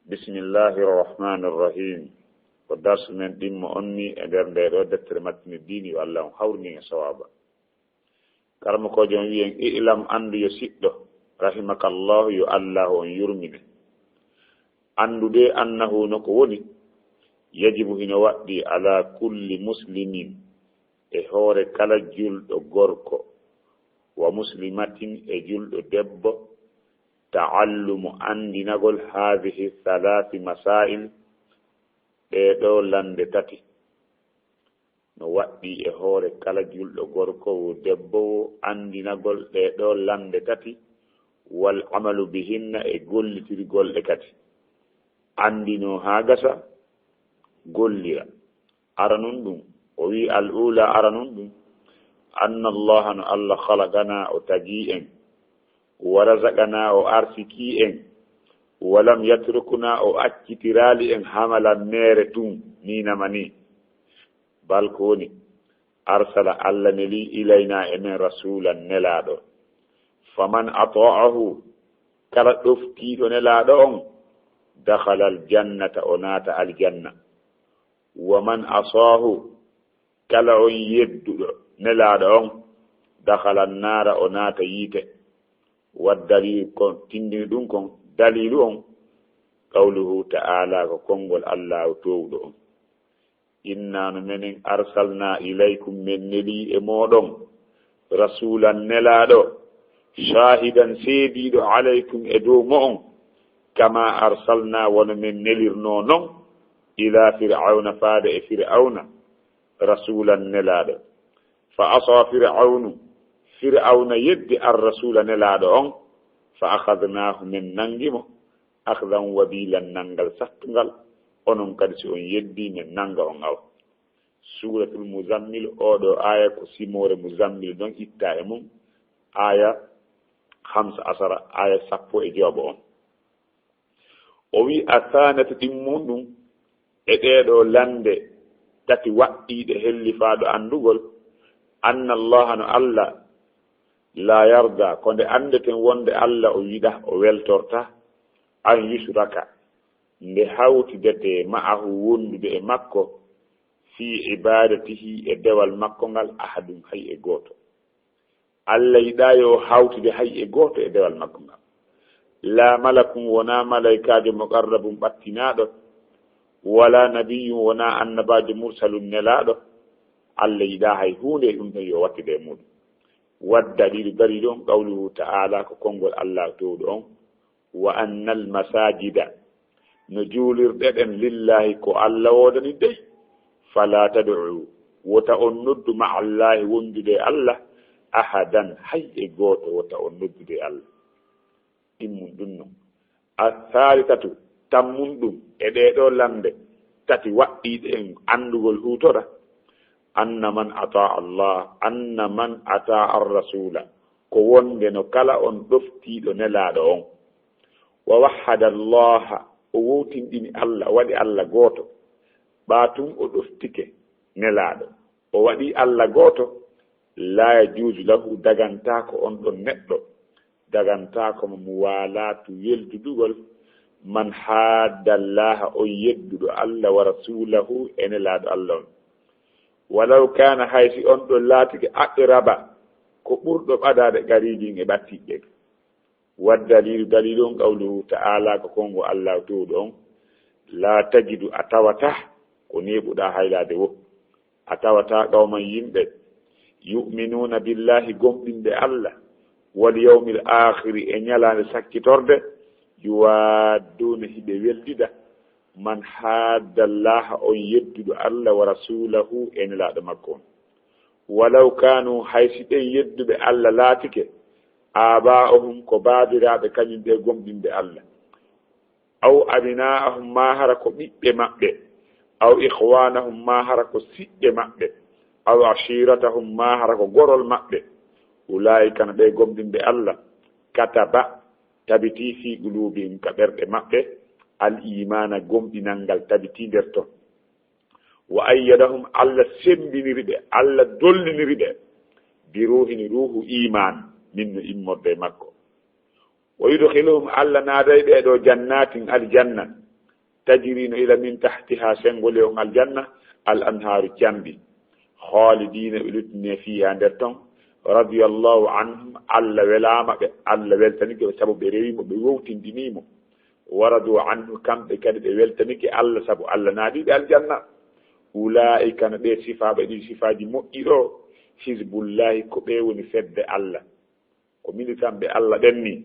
bismillahi irrahmani irrahim ko darsu men ɗimmo onni e nder nde ɗo deftere mattini diini yo allah on hawrni e sawaba karma ko jom wiyen ilam andu yo siɗɗo rahimakallahu yo allah on yurmine andude annahu no ko woni yajibu hino waɗɗi ala kulli muslimin e hoore kala julɗo gorko wa muslimatin e julɗo debbo ta'allumu andinagol hadihi thalathi masail ɗeɗo lande tati no waɗɗi e hoore kala julɗo gorko wo debbo wo andinagol ɗeɗo lande tati wal amalu bihinna e gollitirgol ɗe kati andino ha gasa gollira ara nun ɗum o wi al ula ara nun ɗum anna allaha no allah halagana o tagi en wa razaqana o arsiki en walam yatrukuna o accitirali en hamalan mere tum ninama ni bal ko woni arsala allah neli ilayna emen rasulan nelaɗo faman ata'ahu kala ɗoftiɗo nelaɗo on dakhala aljannata o naata aljanna wa man asahu kala on yedduɗo nelaɗo on dakhala annara o naata yiite waddalil kon tindini ɗum kon dalilu on qawluhu ta'ala ko konngol allahu towɗo on inna no menen arsalna ilaykum min neli e moɗon rasulan nelaɗo shahidan seediɗo alaykum e dow mo on kama arsalna wono min nelirno non ila fir'auna faade e fir'auna rasulan nelaɗo fa asa fir'auna yeddi ar rasula nelaɗo on fa akhadnahu min nangimo akhdan wabilan nangal sattugal onon kadi si on yeddi min nanga on aw suratul muzammil oɗo aya ko simore muzammil don itta e mum aya 15 aya 10 on o wi asanatu ɗimmum ɗum e ɗeɗo lande tati waɗɗiɗe hellifaɗo andugol anna allaha no allah la yarda ko nde andeten wonde allah o yiɗa o weltorta an yusraka nde hawtidete ma'ahu wondude e makko fi ibadatihi e dewal makko ngal ahadum hay e goto allah yiɗa yo hawtide hay e goto e dewal makko ngal la malakum wona malaikajo muqarrabum ɓattinaɗo wala nabiyum wona annabajo mursalum nelaɗo allah yiɗa hay hunde ɗum tan yo wattide e muɗum waddalilu dari ɗon qawluhu ta'ala ko konngol allah towɗo on wa anna al masajida no juulirɗeɗen lillahi ko allah wodani dey fala tad'u wota on noddu ma allahi wondude allah ahadan hay e goto wota on noddude allah ɗimmum ɗum non athalitatu tammum ɗum e ɗeɗo lande tati waɗɗiɗe en andugol hutora anna man ata ar-rasula ko wonde no kala on ɗoftiɗo nelaɗo on wa wahhada allaha o wowtindini allah waɗi allah goto ɓatum o ɗoftike nelaɗo o waɗi allah goto la yajuzu lahu dagantako on ɗon neɗɗo dagantako mo walatu weldudugol man hadda allaha on yedduɗo allah wa rasulahu e nelaɗo allah on walaw kana haysi on ɗon laatike aqraba ko ɓurɗo ɓadade gariji e ɓattiɗe waddalilu dalilu on qawluhu ta'ala ko kongo allah towɗo on la tajidu a tawata ko neɓuɗa haylade wo a tawata qawman yimɓe yu'minuna billahi gomɗinde allah wal yawmil akhiri e ñalande sakkitorde yuwadduna hiɓe weldida man haddallaha on yedduɗo allah wa rasulahu e nelaɗo makko on walaw kanu haysi ɗen yedduɓe allah laatike aba'ahum ko baabiraɓe kañum ɓe gomɗinde allah aw abina'ahum ma hara ko ɓiɓɓe maɓɓe aw ihwanahum ma hara ko siɓɓe maɓɓe aw ashiratahum ma hara ko gorol maɓɓe ulaika no ɓe gomɗinde allah kataba tabiti fi qulubihim ka ɓerɗe maɓɓe al imana gomɗinal ngal tabiti nder ton wa ayyadahum allah sembiniri ɓe allah dolliniri ɓe bi ruhini ruhu iman min no immorde makko wa yudkhiluhum allah naaday ɓe ɗo jannatin aljanna tajrino ila min tahtiha sengole on aljanna al anharu cambi khalidina ilutne fiha nder ton radiyallahu anhum alla welama ɓe alla weltanike ɓe sabu ɓe rewimo ɓe wowtindinimo waradu anhu kamɓe kadi ɓe weltanike allah sabu allah naaɗiɓe aljanna ulaika no ɓe sifaɓe ɗi sifaji moƴƴi ɗo hizbullahi ko ɓe woni fedde allah ko militanɓe allah ɓen ni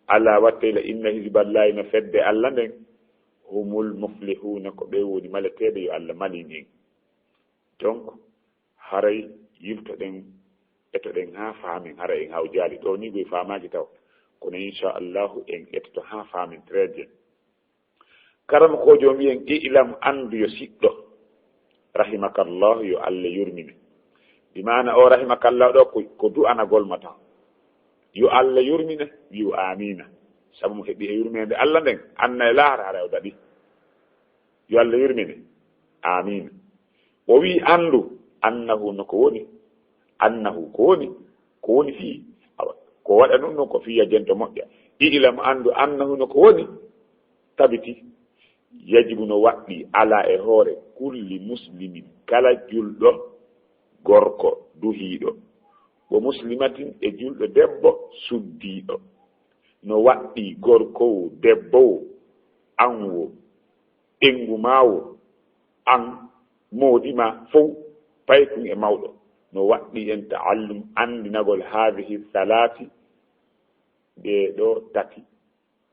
ala wattayla inna hizballahi no fedde allah nden humul muflihuna ko ɓe woni maleteɓe yo allah malin en donc haray yiltoɗen etoɗen ha faamin hara en haw jaali ɗo ni goye famaki taw kono inchallahu en etoto ha faamin très bien karama ko jom wiyen ilam andu yo siɗɗo rahimakallahu yo allah yurmine bimana o rahimakallahu ɗo ko du'anagol ma tan yo allah yurmine wiyo amina sabu mo heeɓi e yurmede allah nden anna e laara hara o daɗi yo allah yurmine amina o wi andu annahu no ko woni annahu ko woni fii ko waɗa ɗum noon ko fiya jento moƴƴa ilam andu annahu no ko woni tabiti yajibu no waɗɗi ala e hoore kulli muslimin kala julɗo gorko duhiiɗo wo muslimatin e julɗo debbo suddiiɗo no waɗɗi gorkowo debbowo an wo ɓengu mawo an moɗima fof paykum e mawɗo no waɗɗi en taallum andinagol hadihi salati ɗe ɗo tati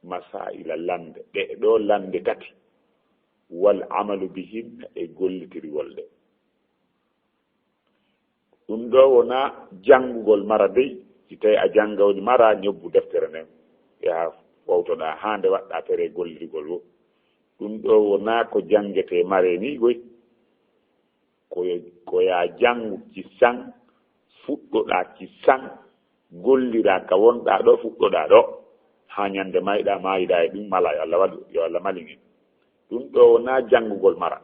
masaila lande ɗe ɗo lande tati wal amalu bihinna e gollitirgol ɗe ɗum ɗo wona janngugol mara dey si tawi a janngawni mara ñobbu deftere nden yaha wawtoɗa hande waɗɗa tere gollirgol wo ɗum ɗo wona ko janngete mare ni goy ko ya janngu kissan fuɗɗoɗa kissan gollira ka wonɗa ɗo fuɗɗoɗa ɗo ha ñande mayɗa mayiɗa e ɗum mala yo allah waɗu yo allah malin en ɗum ɗo wona janngugol mara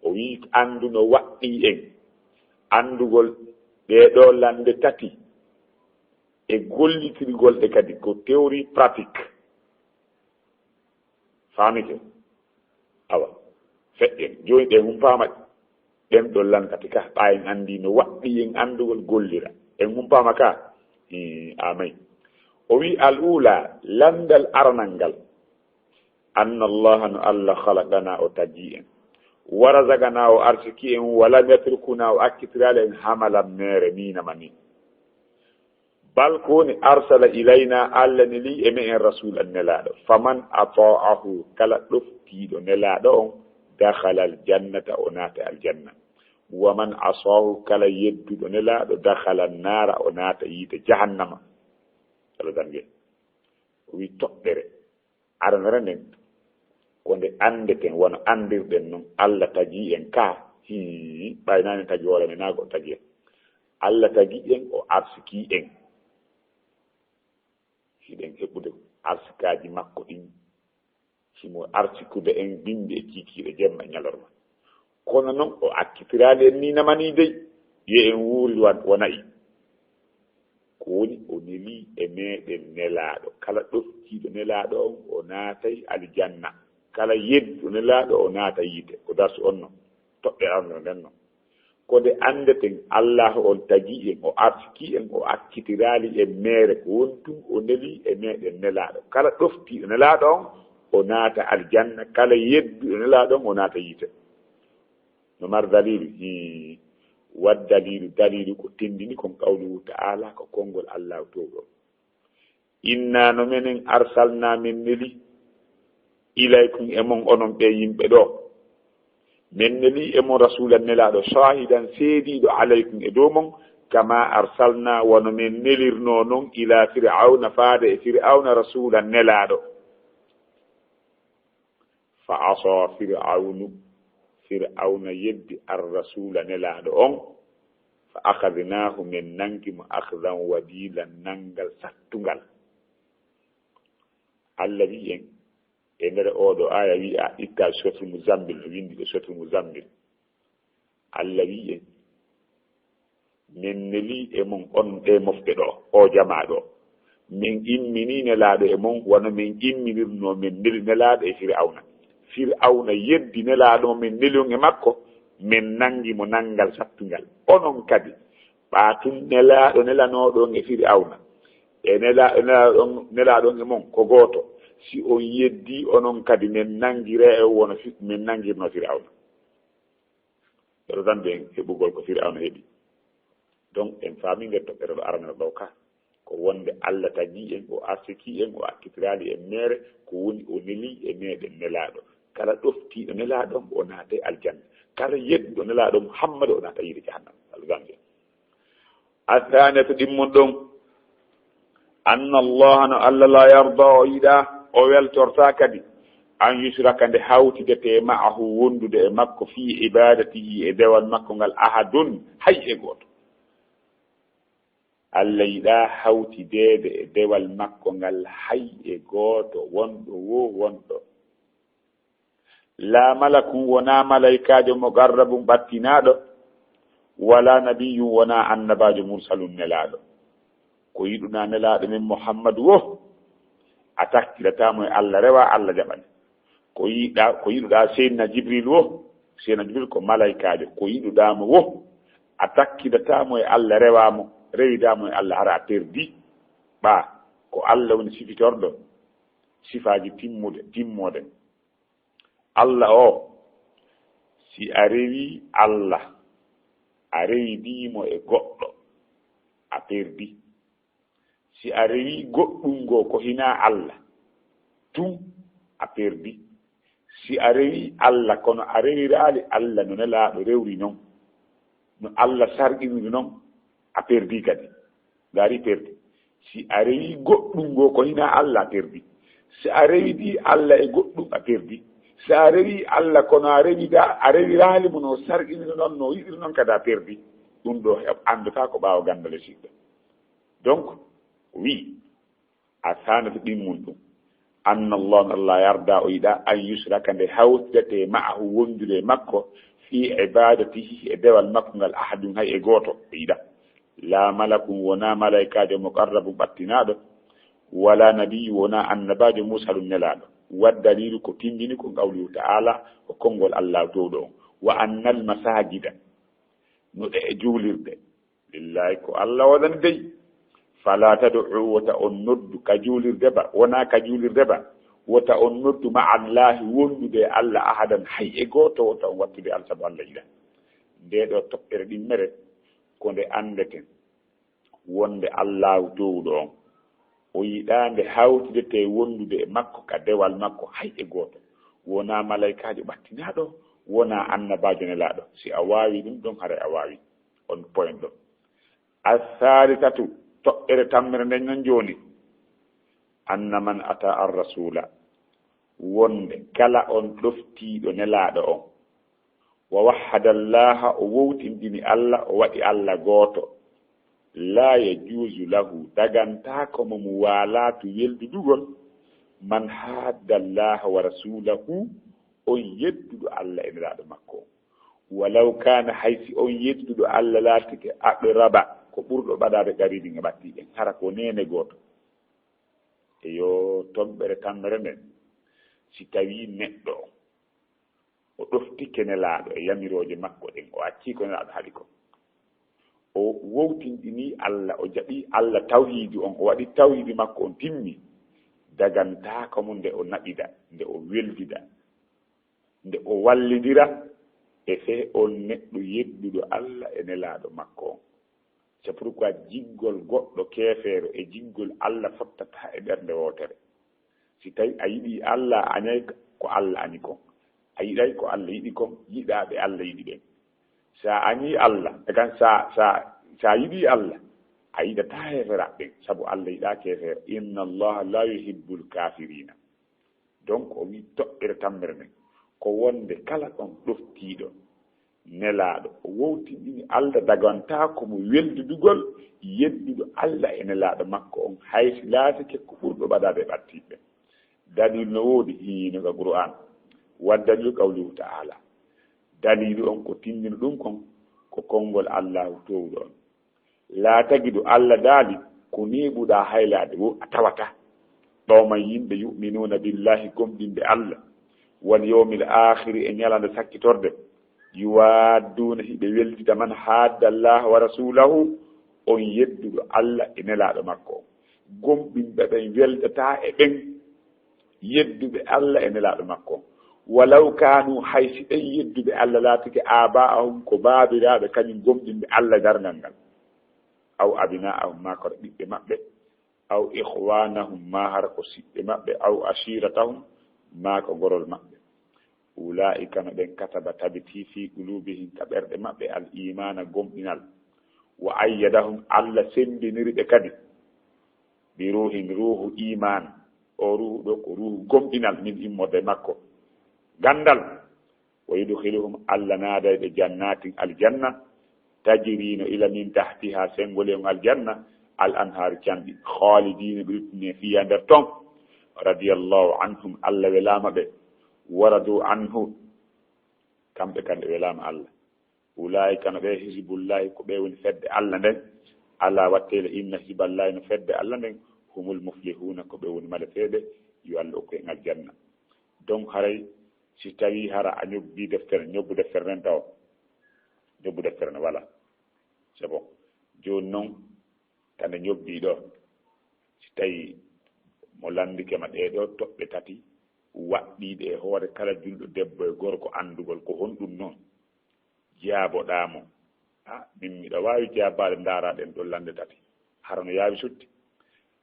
o wi andu no waɗɗi en andugol ɗeɗo lande tati e gollitirgol ɗe kadi ko théorie pratique famike awa feƴƴen joni ɗe humpamaɗe ɗen ɗo lankati ka ɓa en andi no waɗɗi en andugol gollira en humpama ka amay o wi al ula landal aranal ngal anna allaha no allah halaqana o tagi en warazagana o arsiki en walam yatrukuna o akkitirali en hamalan mere minama ni bal koni arsala ilayna allah ne li eme en rasul an nelaɗo faman ata'ahu kala ɗoftiɗo nelaɗo on dakhala aljannata o naata aljanna waman asahu kala yedduɗo nelaɗo dakhala nara o naata yiite jahannama ala dangue o wi toɓɓere aranere nden ko nde andeten wono andirɗen noon allah tagi en ka ɓaynani tagi hoore men nago o tagi en allah tagi en o arsiki en hiɗen heɓude arsikaji makko ɗin simo arsikude en binde e kikiɗe jemma e ñalorma kono noon o akkitirali en ninamani dey yo en wuuri wonayi ko woni o neli e meɗen nelaɗo kala ɗoftiɗo nelaɗo on o naatay aljanna kala yeddu nelaɗo o naata yiite ko darsu on noon toɓɓe arno nden noon ko nde andeten allah on tagi en o arsiki en o akkitirali en mere ko wontum o neli e meɗen nelaɗo kala ɗoftiɗo nelaɗo on o naata aljanna kala yeddu nelaɗo on o naata yiite no mar dalilu wad dalilu ko tendini kon qawluhu ta'ala ko konngol allahu towɗo inna no menen arsalna min neli ilaykum emon onon ɓe yimɓe ɗo min neli emon rasulan nelaɗo shahidan seediɗo alaykum e dow mon kama arsalna wono min nelirno noon ila fir'auna faade e fir'auna rasulan nelaɗo fa asa fir'auna yeddi ar-rasula nelaɗo on fa akhadnahu min nankimo akhdan wabilan nangal sattugal allah wi en e nder oɗo aya wi a itta sotul muzammil no windi ɗo sotul muzammil allah wi en min neli e mon on ɗe mofte ɗo o jama ɗo min immini nelaɗo e mon wono min imminirno min neli nelaɗo e fir'auna fir'auna yeddi nelaaɗo min nelonge makko min nangi mo nangal sattungal onon kadi ɓaatun nelaaɗo nelanoɗon e fir'auna e nelaaɗon e mon ko gooto si on yeddi onon kadi min nangire e wono min nangirno fir'auna ɗo tan ɓe heɓugol ko fir'auna heɓi donc en faami nder toɓɓere ɗo arana ɗo ka ko wonde Allah tagi en o arsiki en o akkitirali en mere ko woni o neli e meɗen nelaaɗo kala ɗoftiɗo nelaaɗo o naata aljanna kala yedduɗo nelaaɗo Muhammad o naata yiide jahannam algamde athaniyatu ɗimmon ɗon anna Allah no Allah la yarda o yiɗa o weltorta kadi an yusraka nde hawtidete ma'ahu wondude e makko fi ibadatihi e dewal makko ngal ahadun hay e goto Allah yiɗa hawtidede e dewal makko ngal hay e gooto wonɗo wo wonɗo la malakun wona malaikajo mo garrabum battinaɗo wala nabiyun wona annabajo mursalun nelaɗo ko yiɗuna nelaɗo min Muhammadu wo a takkiratamo e Allah rewa Allah jaɓani ko yiɗuɗa seydina Jibril wo seydina Jibril ko malaikajo ko yiɗuɗamo wo a takkiratamo e Allah rewamo rewidamo e Allah hara a perdi ɓa ko Allah woni sifitorɗo sifaji timmode Allah o si a rewi Allah a rewidimo e goɗɗo a perdi si a rewi goɗɗum go ko hina Allah tun a perdi si a rewi Allah kono a rewirali Allah no nelaɗo rewri noon no Allah sarɗiniri noon a perdi kadi gari perdi si a rewi goɗɗum go ko hina Allah a perdi si a rewidi Allah e goɗɗum a perdi si a rewi Allah kono a rewirali mo no sarɗiniri noon no yiɗiri noon kadi a perdi ɗum ɗo andata ko ɓaawo gandale siɗɗo donc oui a sanata ɗimmum ɗum anna Allah yarda o yiɗa an yusraka nde hawtidete ma'ahu wondude makko fi ibadatihi e dewal makko ngal ahadun hay e gooto o yiɗa la malakun wona malaikajo muqarrabu battinaɗo wala nabiyu wona annabajo mursalun nelaɗo waddalilu ko tindini ko qawlihu ta'ala ko konngol Allah towɗo on wa annal masajida no ɗe e juulirde lillahi ko Allah waɗani dey fala tad'u wota on noddu ka juulirde ba wona ka juulirde ba wota on noddu ma Allahi wondude Allah ahadan hay e gooto wota on wattude Allah sabu Allah yiɗa nde ɗo toɓɓere ɗimmere ko nde andeten wonde Allah towɗo on o yiɗa nde hawtidete wondude e makko ka dewal makko hay e gooto wona malaikajo ɓattinaɗo wona annabajo nelaɗo si a wawi ɗum ɗon haara a wawi on point ɗo asalisatu toɓɓere tammere nden non joni anna man ata ar rasula wonde kala on ɗoftiɗo nelaɗo on wa wahhada allaha o wowtindini Allah o waɗi Allah gooto la yajuzu lahu dagantako mo mu walatu weldudugol man hadda allaha wa rasulahu on yedduɗo Allah e nelaɗo makko walaw kana haysi on yedduɗo Allah laatike aqraba ko ɓurɗo ɓaɗade garibi nga ɓattiɗen hara ko nene gooto e yo toɓɓere tammere nden si tawi neɗɗo o ɗoftike nelaɗo e yamiroje makko ɗen o acci ko nelaɗo haɗi ko o wowtinɗini Allah o jaɓi Allah tawhidi on o waɗi tawhidi makko on timmi dagantako mum nde o naɓida nde o weldida nde o wallidira e fe on neɗɗo yedduɗo Allah e nelaɗo makko on c'est pourquoi jiggol goɗɗo keefeero e jiggol Allah fottata e ɓernde wootere si tawi a yiɗi Allah añay ko Allah añi kon a yiɗay ko Allah yiɗi kon yiɗaɓe Allah yiɗi ɓen sa añi Allah egan sa yiɗi Allah a yiɗata heeferaɓe ɓen saabu Allah yiɗa keefeero inna Allah la yuhibbul kafirina donc o wi toɓɓere tammere men ko wonde kala on ɗoftiɗo nelaɗo o wowtiɗini Allah dagantako mo weldudugol yedduɗo Allah e nelaɗo makko on haysi laatike ko ɓurɗo ɓaɗade ɓattiɓe dalil no woodi hiinoga Qur'an waddalilu qawlihu ta'ala dalilu on ko tindino ɗum kon ko konngol Allahu towɗo on laa tagidu Allah daali ko neɓuɗa haylade wo a tawata ɓawman yimɓe yu'minuna billahi gomɗinɓe Allah wal yawmil akhir e nyalande sakkitorde yuwadduna hiɓe weldita man hadda Allah wa rasulahu on yedduɗo Allah e nelaɗo makko gomɓinɓe ɓen weldata e ɓen yedduɓe Allah e nelaɗo makko walaw kanu haysi ɓen yedduɓe Allah laatike aba'ahum ko baabiraɓe kañum gomɗinɓe Allah darngal ngal aw abina'ahum ma koto ɓiɓɓe maɓɓe aw ihwanahum ma hara ko siɓɓe maɓɓe aw ashiratahum ma ko gorol maɓɓe ulaika no ɓen kataba tabiti fi qulubihim ka ɓerɗe maɓɓe al imana gomɗinal wa ayyadahum Allah sembiniriɓe kadi bi ruhin ruhu iman o ruhu ɗo ko ruhu gomɗinal min immorde makko gandal wa yudkhiluhum Allah naadayɓe jannatin aljanna tajrino ila min tahtiha sengoleon aljanna al anhar canɗi khalidina ɓe ruttine fiya nder ton radiyallahu anhum Allah welama ɓe waradu anhu kamɓe kadi welama Allah ulaika no ɓe hizbullahi ko ɓe woni fedde Allah nden ala wattele inna hizballahi no fedde Allah nden humul muflihuna ko ɓe woni maleteɓe yo Allah okku en aljanna donc haray si tawi hara a ñobbi deftere ñobbu deftere nden taw ñobbu deftere ne wala c'est bon joni noon kande ñobbi ɗo si tawi mo landikema ɗeɗo toɓɓe tati waɗɗiɗe e hoore kala julɗo debbo e gorko andugol ko honɗum noon jaaboɗamo min miɗa wawi jabade daraɗen ɗo lande tati harano yaawi sutti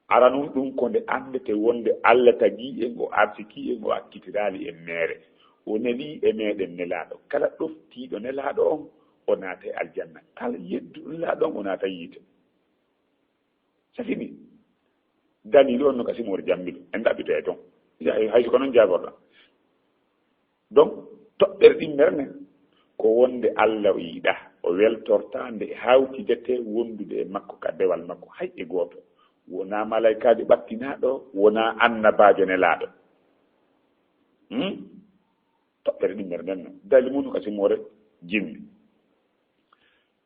ara noon ɗum ko nde andete wonde Allah tagi en o arsiki en o akkitirali en mere o neli e meɗen nelaɗo kala ɗoftiɗo nelaɗo on o naata e aljanna kala yedduɗo nelaɗo on o naata yiite ça fini dalil on no ka simore jammiɗo en ɗaɓɓito e toon hayso ko noon jaborɗa donc toɓɓere ɗimmere nden ko wonde Allah o yiiɗa o weltorta nde hawtidete wondude e makko ka dewal makko hay e gooto wona malaikaji ɓattinaɗo wona annabajo nelaɗo toɓɓere ɗimmere nden noon dali mum ka simore jimmi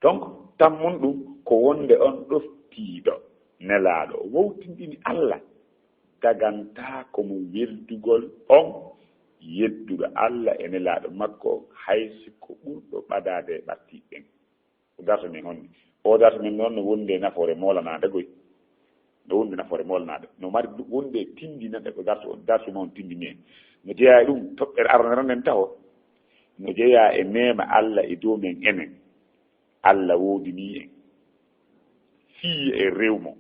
donc tammun ɗum ko wonde on ɗoftiɗo nelaɗo wowtindini Allah daganta komo weldugol on yedduɗo Allah e nelaɗo makko haysi ko ɓurɗo ɓadade e ɓattiɓen o darto men honni o darto men noon no wonde nafoore molanade goy no wonde nafoore molanade no mari wonde tindinade ko darto ma on tindini en no jeeya e ɗum toɓɓere arnere nden taw no jeeya e mema Allah e dow men enen Allah woodini en fiye e rewmo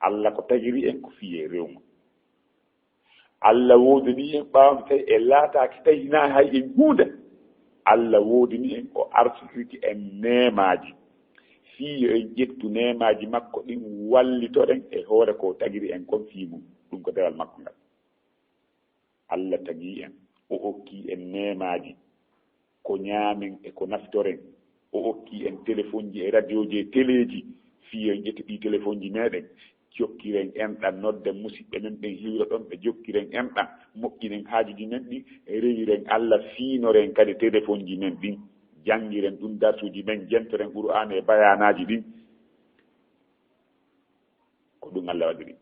Allah ko tagiri en ko fiye e rewmo Allah woodini en ɓawde tawi e laataki tawi na hay en huunde Allah woodini en o artiriki en nemaji fiyo en ƴettu nemaji makko ɗin wallitoɗen e hoore ko tagiri en kon fiimum ɗum ko dewal makko ngal Allah tagi en o okki en nemaji ko ñaamen e ko naftoren o okki en téléphone ji e radio ji e téléji fiyo en ƴetti ɗi téléphone ji meɗen jokkiren enɗan nodde musidɓe men ɓen hiwra ɗon ɓe jokkiren enɗan moƴƴiren haajuji men ɗi rewiren Allah fiinoren kadi téléphone ji men ɗin janngiren ɗum darsuji men jentoren Qur'an e bayanaji ɗin ko ɗum Allah waɗiri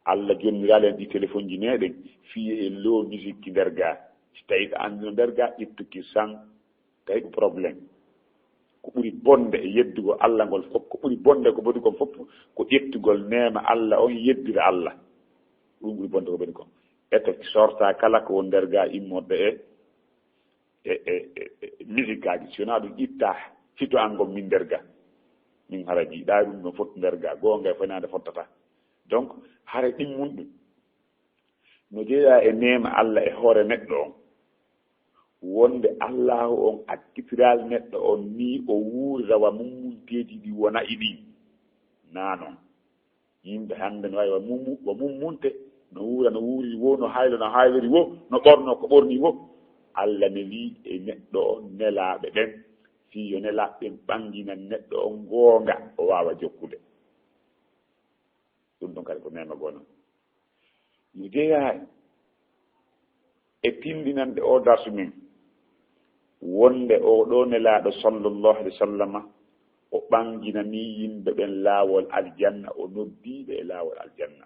Allah jonniralen ɗi téléphone ji meɗen fiye e lo musique ki nder ga si tawi ko andino nder ga ƴettuki sang tawi ko probléme ko ɓuri bonde e yeddugo Allah ngol fof ko ɓuri bonde ko boni kon fof ko ƴettugol nema Allah on yeddira Allah ɗum ɓuri bonde ko boni kon eto sorta kala ko won nder ga immorde e musique aji sona ɗum itta fito an gon min nder ga min hara jiiɗa ɗum no foti nder ga gonga e fonade fottata donc hara ɗimmun ɗum no jeeya e nema Allah e hoore neɗɗo on wonde Allahu on akkitiral neɗɗo on ni o wuurawa mummunteji ɗi wona iɗi na noon yimɓe hannde no wawi wa mummunte no wuura no wuuri wo no haylo no haywiri wo no ɓorno ko ɓorni wo Allah neli e neɗɗo on nelaɓe ɓen fiyo nelaɓe ɓen ɓangina neɗɗo on goonga o wawa jokkude ɗum ɗon kadi ko nema gonon no jeeya e tindinande o darsu min wonde o ɗo nelaɗo sallllahu alih wa sallama o ɓanginani yimɓe ɓen laawol aljanna o noddiɓe e laawol aljanna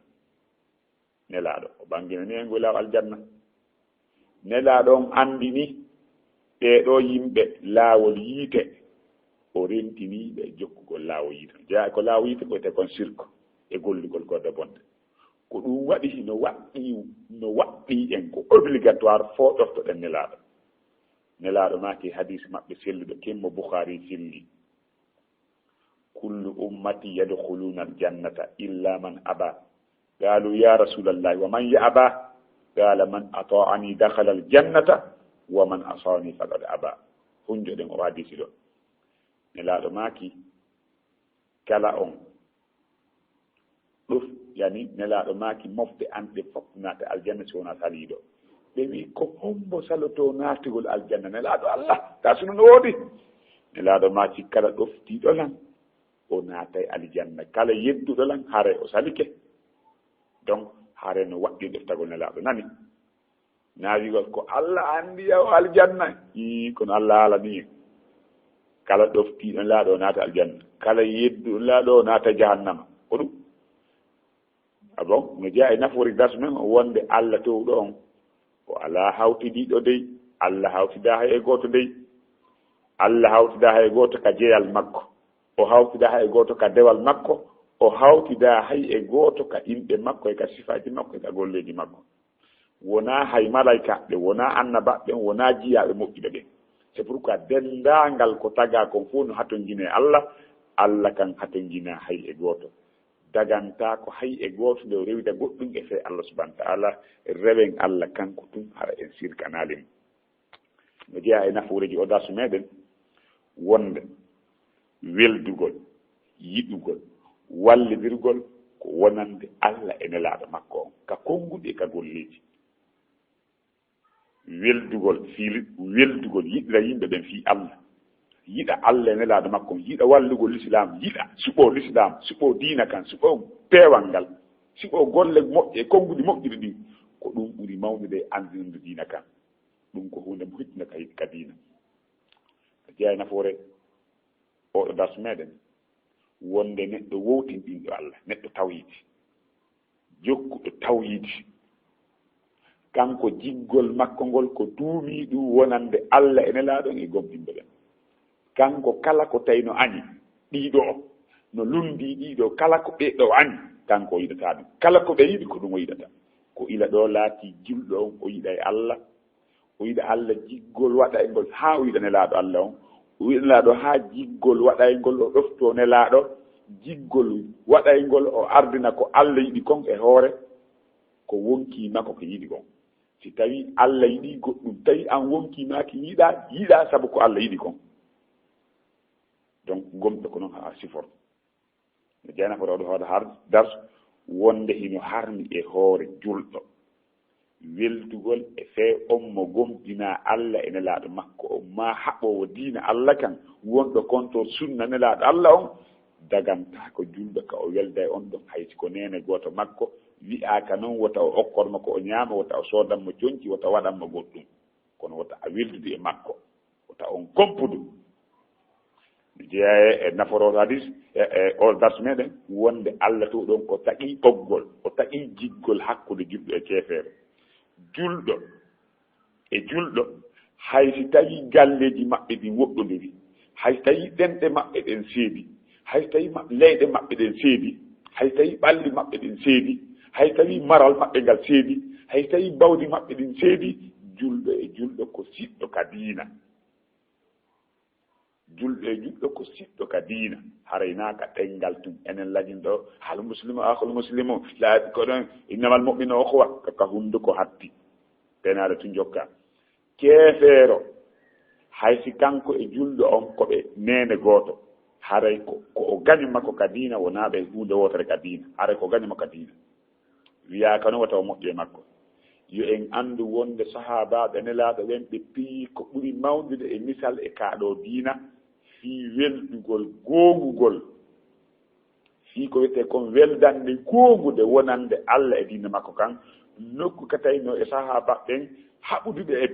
nelaɗo o ɓanginani en go laawol aljanna nelaaɗon andini ɓeeɗo yimɓe laawol yiite o rentiniiɓe jokkugol laawol yiite jeyaa ko laawol yiite koyte kon sirko e gollugol goɗɗo bonde ko ɗum waɗi no waɗɗi en ko obligatoire fo ɗoftoɗen nelaaɗo maaki hadise maɓɓe selluɗo kimmo Bukhari silli kullu ummati yadkhuluna aljannata illa man aba qalu ya rasulallahi wa man ya'ba qala man ata'ani dakhala aljannata wa man asani faqad aba hunjoɗen o hadisi ɗo nelaaɗo maaki kala on ɗuf yani nelaaɗo maaki mofte anɗe fof naata aljanna si wona saliiɗo ɓe wi ko hombo saloto naatugol aljanna nelaaɗo Allah ta sunu no woodi nelaaɗo maaki kala ɗoftiiɗo lan o naatay aljanna kala yedduɗo lan hare o salike donc hare no waɗɗi ɗoftagol nelaaɗo nani naawigol ko Allah andiya o aljanna kono Allah haalani en kala ɗoftiiɗo laaɗo o naata aljanna kala yedduɗo laaɗo o naata jahannama ko ɗum bon no jeeya e nafoori gas men wonde Allah towɗo on o alaa hawtidiiɗo dey Allah hawtidaa hay e gooto dey Allah hawtidaa hay e gooto ka jeyal makko o hawtidaa hay e gooto ka dewal makko o hawtidaa hay e gooto ka inɗe makko e ka sifaaji makko e ka golleeji makko wonaa hay malayka ɓe wonaa annabaɓe wonaa jiyaaɓe moƴƴuɓe ɓen c'est pourquoi denndaangal ko tagaa kon fof no hatongine Allah kan hatongina hay e gooto daganta ko hay e gooto nde o rewida goɗɗum e fe Allah subahanahu wa taala rewen Allah kanko tum hara en sirkanaalimo no jeeya e nafooreji o darsu meɗen wonde weldugol yiɗugol wallidirgol ko wonande Allah e nelaaɗo makko on ka konnguɗi e ka golleeji weldugol yiɗira yimɓe ɓen fii Allah yiɗa Allah e nelaaɗo makko on yiɗa wallugol l'islam yiɗa suɓoo l'islam suɓoo diina kan suɓoo peewal ngal suɓoo golle moƴƴe e konnguɗi moƴƴuɗi ɗin ko ɗum ɓuri mawnude e andinande diina kan ɗum ko hunde mo hiccinta ka diina jeeya nafoore oɗo darsu meɗen wonde neɗɗo wowtinɗinɗo Allah neɗɗo tawyiidi jokkuɗo tawyiidi kanko jiggol makko ngol ko duumi ɗum wonande Allah e nelaaɗon e gomɗinɓe ɓen kanko kala ko tawi no añi ɗiɗo o no lundi ɗiɗo kala ko ɓeɗo añi kanko o yiɗata ɗum kala ko ɓe yiɗi ko ɗum o yiɗata ko ila ɗo laati julɗo on o yiɗa e Allah o yiɗa Allah jiggol waɗa e ngol haa o yiɗa nelaaɗo Allah on o yiɗa nelaaɗo haa jiggol waɗa e ngol o ɗofto nelaaɗo jiggol waɗa e ngol o ardina ko Allah yiɗi kon e hoore ko wonkima ko yiɗi kon si tawi Allah yiɗi goɗɗum tawi an wonkima ki yiɗa sabu ko Allah yiɗi kon donc gomɗo ko noon ha siforto no jeyna ko ɗo hoɗo darsu wonde hino harmi e hoore julɗo weldugol e fee on mo gomɗina Allah e nelaaɗo makko o ma haɓowo diina Allah kan wonɗo kontor sunna nelaaɗo Allah on daganta ko julɗo ka o welda e on ɗon hayti ko nene gooto makko wi'aka noon wota o okkormo ko o ñaama wota o soodanmo jonci wota waɗanmo goɗɗum kono wota a weldude e makko wota on kompudu jeeya e naforoɗo hadis o darsu meɗen wonde Allah to ɗon ko taqi ɓoggol o taqi jiggol hakkude julɗo e ceefeere julɗo e julɗo hay si tawi galleji maɓɓe ɗin woɗɗodiri hay tawi ɗenɗe maɓɓe ɗen seedi hay tawi leyɗe maɓɓe ɗen seedi hay tawi ɓalli maɓɓe ɗin seedi hay tawi maral maɓɓe ngal seedi hay tawi bawdi maɓɓe ɗin seedi julɗo e julɗo ko siɗɗo ka diina julɗo e julɗo ko siɗɗo ka diina haraynaka ɗengal tun enen lagin ɗo hal muslimu akhul muslimu laaɓi ko ɗon innamal mu'minu ukhwa kaka hunde ko hatti tenaɗo tun jokka keefeero hay si kanko e julɗo on koɓe nene gooto haray ko o gañi makko ka diina wona ɓe hunde wotere ka diina haray ko gañi makko ka diina wiyaka no wata o moƴƴe makko yo en anndu wonde sahabaɓe nelaaɗo ɓen ɓe pii ko ɓuri mawnude e misal e kaaɗo diina fii weldugol goongugol fii ko wiyete kon weldande goongude wonande Allah e diina makko kan nokku ka tawi no e sahabaɓe ɓen haɓuduɓe e